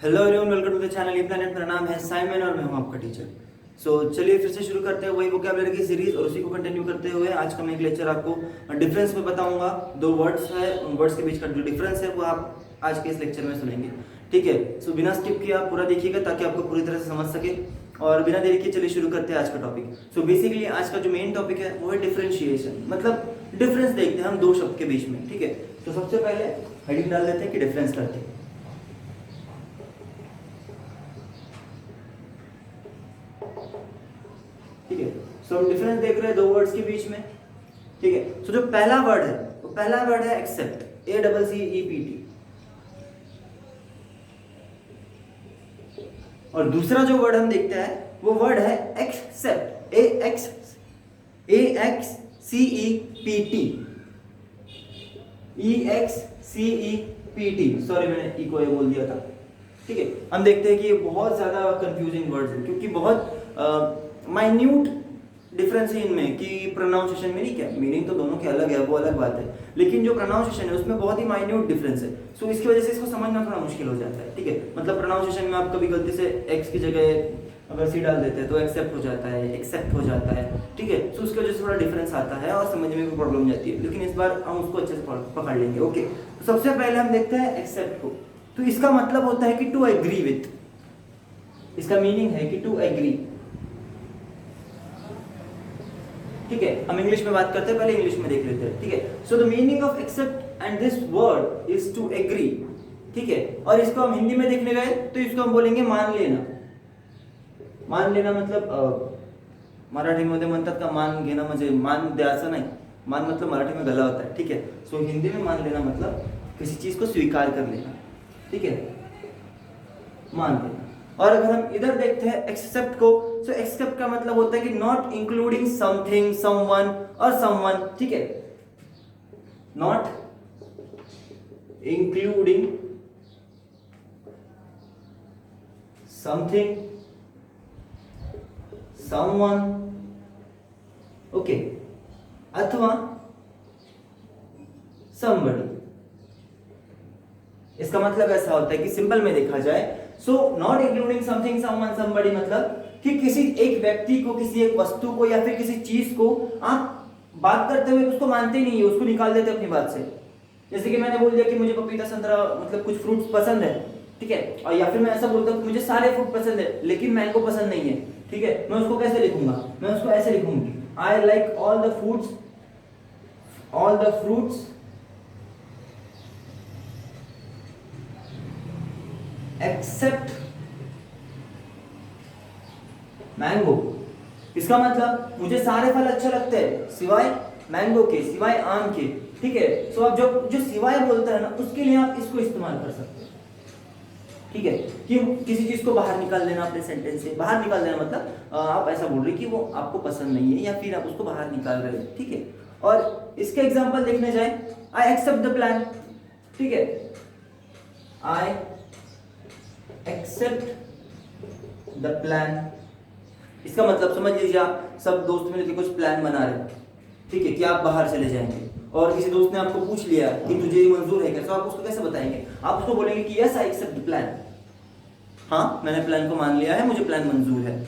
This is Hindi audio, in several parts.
Hello everyone, welcome to the channel E planet. मेरा नाम है साइमन और मैं हूं आपका टीचर। चलिए फिर से शुरू करते हैं वही वोकैबुलरी की सीरीज और उसी को कंटिन्यू करते हुए आज का मैं एक लेक्चर आपको डिफरेंस में बताऊंगा। दो वर्ड्स है, उन वर्ड्स के बीच का जो डिफरेंस है वो आप आज के इस लेक्चर में सुनेंगे। ठीक है, सो बिना स्किप किए आप पूरा देखिएगा ताकि आपको पूरी तरह से समझ सके। और बिना देरी के चलिए शुरू करते हैं आज का टॉपिक। सो बेसिकली आज का जो मेन टॉपिक है वो है डिफरेंशिएशन, मतलब डिफरेंस देखते हैं हम दो शब्द के बीच में। ठीक है, तो सबसे पहले हेडिंग डाल देते हैं कि डिफरेंस करते हैं। ठीक है, सो हम डिफरेंस देख रहे हैं दो वर्ड्स के बीच में। ठीक है, सो जो पहला वर्ड है वो पहला वर्ड है एक्सेप्ट, ACCEPT। और दूसरा जो वर्ड हम देखते हैं वो वर्ड है एक्सेप्ट, EXCEPT। सॉरी, मैंने ई को ए बोल दिया था। ठीक है, हम देखते हैं कि ये बहुत ज्यादा कंफ्यूजिंग वर्ड्स है क्योंकि बहुत माइन्यूट डिफरेंस है इनमें कि प्रोनाउंसिएशन में। नहीं, क्या मीनिंग तो दोनों के अलग है, वो अलग बात है, लेकिन जो प्रोनाउंसिएशन है उसमें बहुत ही माइन्यूट डिफरेंस है। सो इसकी वजह से इसको समझना थोड़ा मुश्किल हो जाता है। ठीक है, मतलब प्रोनाउंसिएशन में आप कभी गलती से एक्स की जगह अगर सी डाल देते हैं तो एक्सेप्ट हो जाता है, एक्सेप्ट हो जाता है। ठीक है, तो उसकी वजह से थोड़ा डिफरेंस आता है और समझ में भी प्रॉब्लम जाती है, लेकिन इस बार हम उसको अच्छे से पकड़ लेंगे। ओके, तो सबसे पहले हम देखते हैं एक्सेप्ट को। तो इसका मतलब होता है कि टू एग्री विथ, इसका मीनिंग है कि टू एग्री। ठीक है, हम इंग्लिश में बात करते हैं, पहले इंग्लिश में देख लेते हैं। ठीक है, so the meaning of accept and this word is to agree. ठीक है, और इसको हम हिंदी में देखने गए तो इसको हम बोलेंगे मान लेना। मान लेना मतलब मराठीमध्ये म्हणतात का मान घेणं, म्हणजे मान द्यायचं नाही। मान मतलब मराठी में गला होता है। ठीक है, सो हिंदी में मान लेना मतलब किसी चीज को स्वीकार कर लेना। ठीक है, मान लेना। और अगर हम इधर देखते हैं एक्सेप्ट को, तो एक्सेप्ट का मतलब होता है कि नॉट इंक्लूडिंग समथिंग, समवन और समवन। ठीक है, not including something, someone, okay, अथवा somebody। इसका मतलब ऐसा होता है कि सिंपल में देखा जाए, so not including something, someone, somebody मतलब कि किसी एक व्यक्ति को, किसी एक वस्तु को या फिर किसी चीज को आप बात करते हुए उसको मानते ही नहीं है, उसको निकाल देते अपनी बात से। जैसे कि मैंने बोल दिया कि मुझे पपीता, संतरा मतलब कुछ फ्रूट्स पसंद है। ठीक है, और या फिर मैं ऐसा बोलता हूँ कि मुझे सारे फ्रूट पसंद है लेकिन मैंगो पसंद नहीं है। ठीक है, मैं उसको कैसे लिखूंगा? मैं उसको ऐसे लिखूंगी, I like all the fruits except mango. इसका मतलब मुझे सारे फल अच्छे लगते हैं सिवाय मैंगो के, सिवाय आम के। ठीक है, सो आप जो सिवाय बोलता है ना, उसके लिए आप इसको इस्तेमाल कर सकते हैं। ठीक है, कि किसी चीज को बाहर निकाल देना अपने सेंटेंस से। बाहर निकाल देना मतलब आप ऐसा बोल रहे कि वो आपको पसंद नहीं है या फिर आप उसको बाहर निकाल रहे हैं। ठीक है, और इसके एग्जांपल देखने जाए, आई एक्सेप्ट द प्लान। ठीक है, आई एक्सेप्ट द प्लान। इसका मतलब समझ लीजिए, आप सब दोस्त मिलकर कुछ प्लान बना रहे हैं। ठीक है, कि आप बाहर चले जाएंगे और किसी दोस्त ने आपको पूछ लिया कि तुझे ये मंजूर है क्या, तो आप उसको कैसे बताएंगे? आप उसको बोलेंगे कि yes I accept the plan. हाँ, मैंने प्लान को मान लिया है, मुझे प्लान मंजूर है।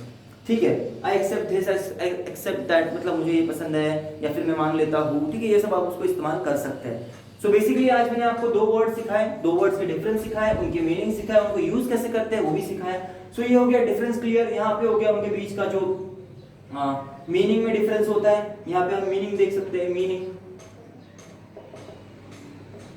ठीक है, I accept this, I accept that मतलब मुझे ये पसंद है या फिर मैं मान लेता हूँ। ठीक है, ये सब आप उसको इस्तेमाल कर सकते हैं। सो बेसिकली आज मैंने आपको दो वर्ड सिखाए, दो वर्ड्स के डिफरेंस सिखाए, उनके मीनिंग सिखाए, उनको यूज कैसे करते हैं वो भी सिखाया। सो ये हो गया डिफरेंस क्लियर। यहाँ पे हो गया उनके बीच का जो मीनिंग में डिफरेंस होता है। यहाँ पे हम मीनिंग देख सकते हैं, मीनिंग।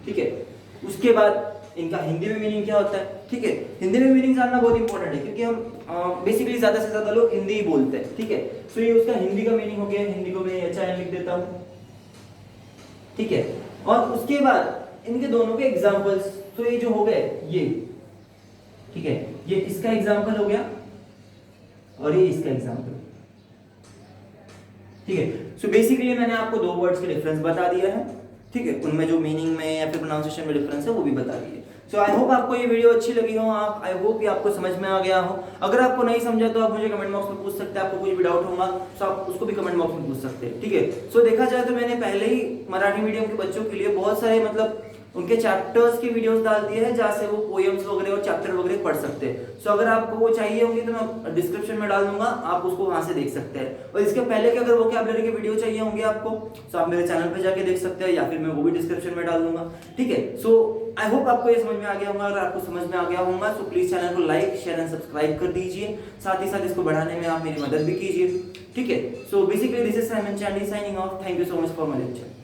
ठीक है, उसके बाद इनका हिंदी में मीनिंग क्या होता है। ठीक है, हिंदी में मीनिंग जानना बहुत इंपॉर्टेंट है क्योंकि हम बेसिकली ज्यादा से ज्यादा लोग हिंदी ही बोलते हैं। ठीक है, सो ये उसका हिंदी का मीनिंग हो गया। हिंदी को मैं HIN लिख देता हूं। ठीक है, और उसके बाद इनके दोनों के एग्जांपल्स, तो ये जो हो गए ये, ठीक है, ये इसका एग्जांपल हो गया और ये इसका एग्जांपल। ठीक है, सो बेसिकली मैंने आपको दो वर्ड्स के डिफरेंस बता दिया है। ठीक है, उनमें जो मीनिंग में या फिर प्रोनाउंसिएशन में डिफरेंस है वो भी बता दिए। सो आई होप आपको ये वीडियो अच्छी लगी हो, आप आई होप ये आपको समझ में आ गया हो। अगर आपको नहीं समझा तो आप मुझे कमेंट बॉक्स में पूछ सकते हैं। आपको कुछ भी डाउट होगा तो आप उसको भी कमेंट बॉक्स में पूछ सकते हैं। ठीक है, सो देखा जाए तो मैंने पहले ही मराठी मीडियम के बच्चों के लिए बहुत सारे मतलब उनके चैप्टर्स की वीडियोस डाल दी है जहाँ से वो पोएम्स वगैरह और चैप्टर वगैरह पढ़ सकते हैं। सो अगर आपको वो चाहिए होंगी तो मैं डिस्क्रिप्शन में डाल दूंगा, आप उसको वहां से देख सकते हैं। और इसके पहले के अगर वोकैबुलरी के वीडियो चाहिए होंगे आपको तो आप मेरे चैनल पे जाके देख सकते हैं, या फिर मैं वो भी डिस्क्रिप्शन में डाल दूंगा। ठीक है, सो आई होप आपको ये समझ में आ गया होगा। अगर आपको समझ में आ गया होगा तो प्लीज चैनल को लाइक शेयर एंड सब्सक्राइब कर दीजिए, साथ ही साथ इसको बढ़ाने में आप मेरी मदद भी कीजिए। ठीक है, so basically this is Simon Chandy signing off. Thank you so much for my lecture.